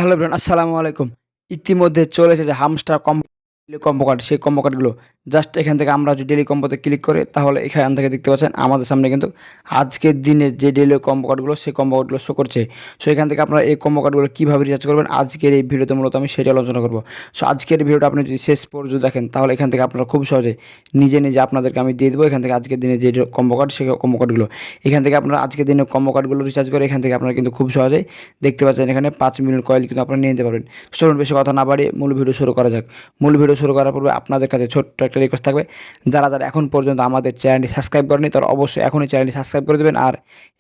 Hello everyone, আসসালামু আলাইকুম। ইতিমধ্যে চলে এসেছে হামস্টার কম্বো কার্ড। সেই কম্বো কার্ডগুলো জাস্ট এখান থেকে আমরা যদি ডেইলি কম্বোতে ক্লিক করি, তাহলে এখান থেকে দেখতে পাচ্ছেন আমাদের সামনে কিন্তু আজকের দিনের যে ডেইলি কম্বো কার্ডগুলো, সেই কম্বো কার্ডগুলো শো করছে। সো এখান থেকে আপনারা এই কম্বো কার্ডগুলো কীভাবে রিচার্জ করবেন, আজকের এই ভিডিওতে মূলত আমি সেটা আলোচনা করব। সো আজকের ভিডিওটা আপনি যদি শেষ পর্যন্ত দেখেন, তাহলে এখান থেকে আপনারা খুব সহজে নিজে নিজে আপনাদেরকে আমি দিয়ে দেবো এখান থেকে আজকের দিনে যে কম্বো কার্ড, সেই কম্বো কার্ডগুলো এখান থেকে আপনারা আজকের দিনে কম্বো কার্ডগুলো রিচার্জ করে এখান থেকে আপনারা কিন্তু খুব সহজেই দেখতে পাচ্ছেন এখানে 5 মিলিয়ন কয়েল কিন্তু আপনারা নিয়ে নিতে পারবেন। চলুন বেশি কথা না বাড়িয়ে মূল ভিডিও শুরু করা যাক। মূল ভিডিও শুরু করার পূর্বে আপনাদের কাছে ছোট্ট একটা রিকোয়েস্ট থাকবে, যারা যারা এখন পর্যন্ত আমাদের চ্যানেলটি সাবস্ক্রাইব করেনি তারা অবশ্যই এখনই চ্যানেলটি সাবস্ক্রাইব করে দেবেন। আর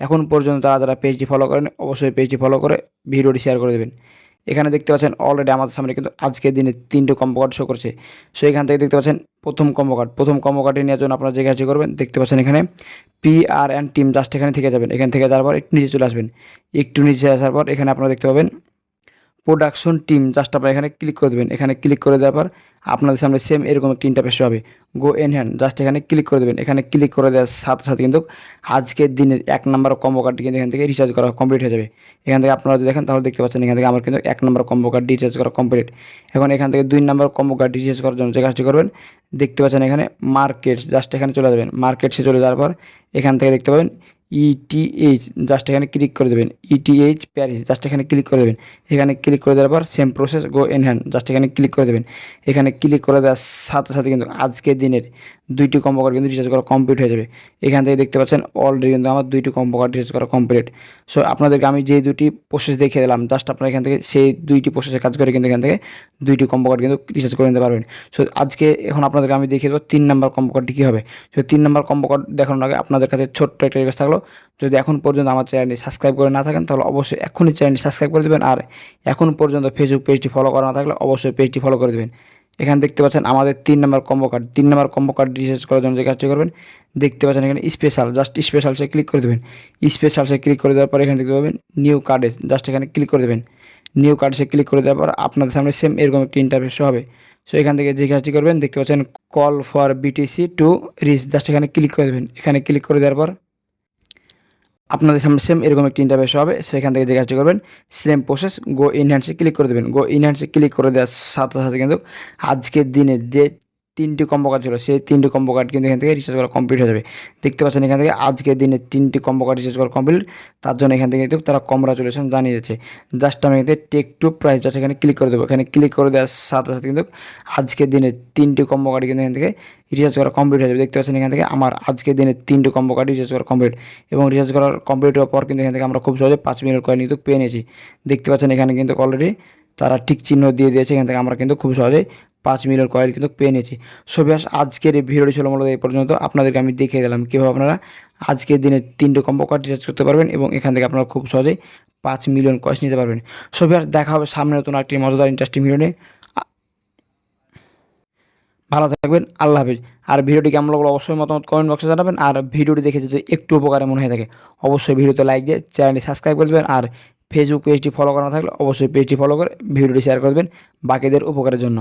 এখন পর্যন্ত যারা যারা পেজটি ফলো করেন, অবশ্যই পেজটি ফলো করে ভিডিওটি শেয়ার করে দেবেন। এখানে দেখতে পাচ্ছেন অলরেডি আমাদের সামনে কিন্তু আজকের দিনে 3টে কম্বো কার্ড শো করছে। সো এখান থেকে দেখতে পাচ্ছেন প্রথম কম্বো কার্ডটি নেওয়ার জন্য আপনারা যে কাজটি করবেন, দেখতে পাচ্ছেন এখানে PRN টিম, জাস্ট এখানে থেকে যাবেন। এখান থেকে যাওয়ার পর একটু নিচে চলে আসবেন। একটু নিচে আসার পর এখানে আপনারা দেখতে পাবেন প্রোডাকশন টিম, জাস্ট আপনারা এখানে ক্লিক করে দেবেন। এখানে ক্লিক করে দেওয়ার পর আপনাদের সামনে সেম এরকম একটা ইন্টারফেস হবে, গো এন হ্যান্ড, জাস্ট এখানে ক্লিক করে দেবেন। এখানে ক্লিক করে দেওয়ার সাথে সাথে কিন্তু আজকের দিনের 1 নম্বর কম্বো কার্ডটি কিন্তু এখান থেকে রিচার্জ করা কমপ্লিট হয়ে যাবে। এখান থেকে আপনারা যদি দেখেন তাহলে দেখতে পাচ্ছেন এখান থেকে আমার কিন্তু 1 নম্বর কম্বো কার্ড রিচার্জ করা কমপ্লিট। এখন এখান থেকে 2 নম্বর কম্বো কার্ড রিচার্জ করার জন্য যে কাজটি করবেন, দেখতে পাচ্ছেন এখানে মার্কেটস, জাস্ট এখানে চলে যাবেন। মার্কেটসে চলে যাওয়ার পর এখান থেকে দেখতে পাবেন ETH, জাস্ট এখানে ক্লিক করে দেবেন। ETH প্যারিস, জাস্ট এখানে ক্লিক করে দেবেন। এখানে ক্লিক করে দেওয়ার পর সেম প্রসেস, গো এন হ্যান্ড, জাস্ট এখানে ক্লিক করে দেবেন। এখানে ক্লিক করে দেওয়ার সাথে সাথে কিন্তু আজকের দিনের 2টি কম্বো কার্ড কিন্তু রিচার্জ করা কমপ্লিট হয়ে যাবে। এখান থেকে দেখতে পাচ্ছেন অলরেডি কিন্তু আমার 2টি কম্বো কার্ড রিচার্জ করা কমপ্লিট। সো আপনাদেরকে আমি যে 2টি প্রসেস দেখিয়ে দিলাম, জাস্ট আপনারা এখান থেকে সেই 2টি প্রসেসে কাজ করে কিন্তু এখান থেকে 2টি কম্বো কার্ড কিন্তু রিচার্জ করে নিতে পারবেন। সো আজকে এখন আপনাদেরকে আমি দেখিয়ে দেবো 3 নম্বর কম্বো কার্ডটি কী হবে। সো 3 নম্বর কম্বো কার্ড দেখানোর আগে আপনাদের কাছে ছোট্ট একটা রিকোয়েস্ট থাকলো, যদি এখন পর্যন্ত আমার চ্যানেলটি সাবস্ক্রাইব করে না থাকেন তাহলে অবশ্যই এখনই চ্যানেলটি সাবস্ক্রাইব করে দেবেন। আর এখন পর্যন্ত ফেসবুক পেজটি ফলো করা না থাকলে অবশ্যই পেজটি ফলো করে দেবেন। এখানে দেখতে পাচ্ছেন আমাদের 3 নম্বর কম্বো কার্ড রিচার্জ করার জন্য যে কাজটি করবেন, দেখতে পাচ্ছেন এখানে স্পেশাল, জাস্ট স্পেশালসে ক্লিক করে দেবেন। স্পেশালসে ক্লিক করে দেওয়ার পর এখানে দেখতে পাবেন নিউ কার্ডেস, জাস্ট এখানে ক্লিক করে দেবেন। নিউ কার্ডসে ক্লিক করে দেওয়ার পর আপনাদের সামনে সেম এরকম একটি ইন্টারফেস হবে। সো এখান থেকে যে কাজটি করবেন, দেখতে পাচ্ছেন call for BTC to reach, just এখানে ক্লিক করে দেবেন। এখানে ক্লিক করে দেওয়ার পর আপনাদের সামনে সেম এরকম একটি ইন্টারফেস হবে। সেখান থেকে যে কাজটি করবেন, সেম প্রসেস, গো ইনহ্যান্সে ক্লিক করে দেবেন। গো ইনহ্যান্সে ক্লিক করে দেওয়ার সাথে সাথে কিন্তু আজকের দিনে যে 3টি কম্বো কার্ড ছিল, সেই 3টি কম্বো কার্ড কিন্তু এখান থেকে রিচার্জ করা কমপ্লিট হয়ে যাবে। দেখতে পাচ্ছেন এখান থেকে আজকের দিনে 3টি কম্বো কার্ড রিচার্জ করা কমপ্লিট। তার জন্য এখান থেকে কিন্তু তারা কংগ্রাচুলেশন জানিয়ে দিচ্ছে। জাস্ট আমি এখানে টেক টু প্রাইস, জাস্ট এখানে ক্লিক করে দেবো। এখানে ক্লিক করে দেওয়ার সাথে সাথে কিন্তু আজকের দিনে 3টি কম্বো কার্ড কিন্তু এখান থেকে রিচার্জ করা কমপ্লিট হয়ে যাবে। দেখতে পাচ্ছেন এখান থেকে আমার আজকের দিনে 3টি কম্বো কার্ড রিচার্জ করা কমপ্লিট, এবং রিচার্জ করার কমপ্লিট হওয়ার পর কিন্তু এখান থেকে আমরা খুব সহজে 5 মিলিয়ন কয়েন কিন্তু পেয়ে নিয়েছি। দেখতে পাচ্ছেন এখানে কিন্তু অলরেডি তারা টিক চিহ্ন দিয়ে দিয়েছে। এখান থেকে আমরা কিন্তু খুব সহজেই 5 মিলিয়ন কয়েন কিন্তু পেয়ে নিয়েছি। সো ভিউয়ার্স, আজকের এই ভিডিওটি ছিল মূলত এই পর্যন্ত। আপনাদেরকে আমি দেখিয়ে দিলাম কীভাবে আপনারা আজকের দিনে 3টে কম্বো কার্ড রিচার্জ করতে পারবেন, এবং এখান থেকে আপনারা খুব সহজেই 5 মিলিয়ন কয়েন নিতে পারবেন। সো ভিউয়ার্স, দেখা হবে সামনে নতুন একটি মজাদার ইন্টারেস্টিং ভিডিও নিয়ে। ভালো থাকবেন, আল্লাহ হাফিজ। আর ভিডিওটি কেমন লাগলো অবশ্যই মতামত কমেন্ট বক্সে জানাবেন। আর ভিডিওটি দেখে যদি একটু উপকারে মনে হয়ে থাকে, অবশ্যই ভিডিওতে লাইক দিয়ে চ্যানেলটি সাবস্ক্রাইব করে দেবেন। আর ফেসবুক পেজটি ফলো করা না থাকলে অবশ্যই পেজটি ফলো করে ভিডিওটি শেয়ার করে দেবেন বাকিদের উপকারের জন্য।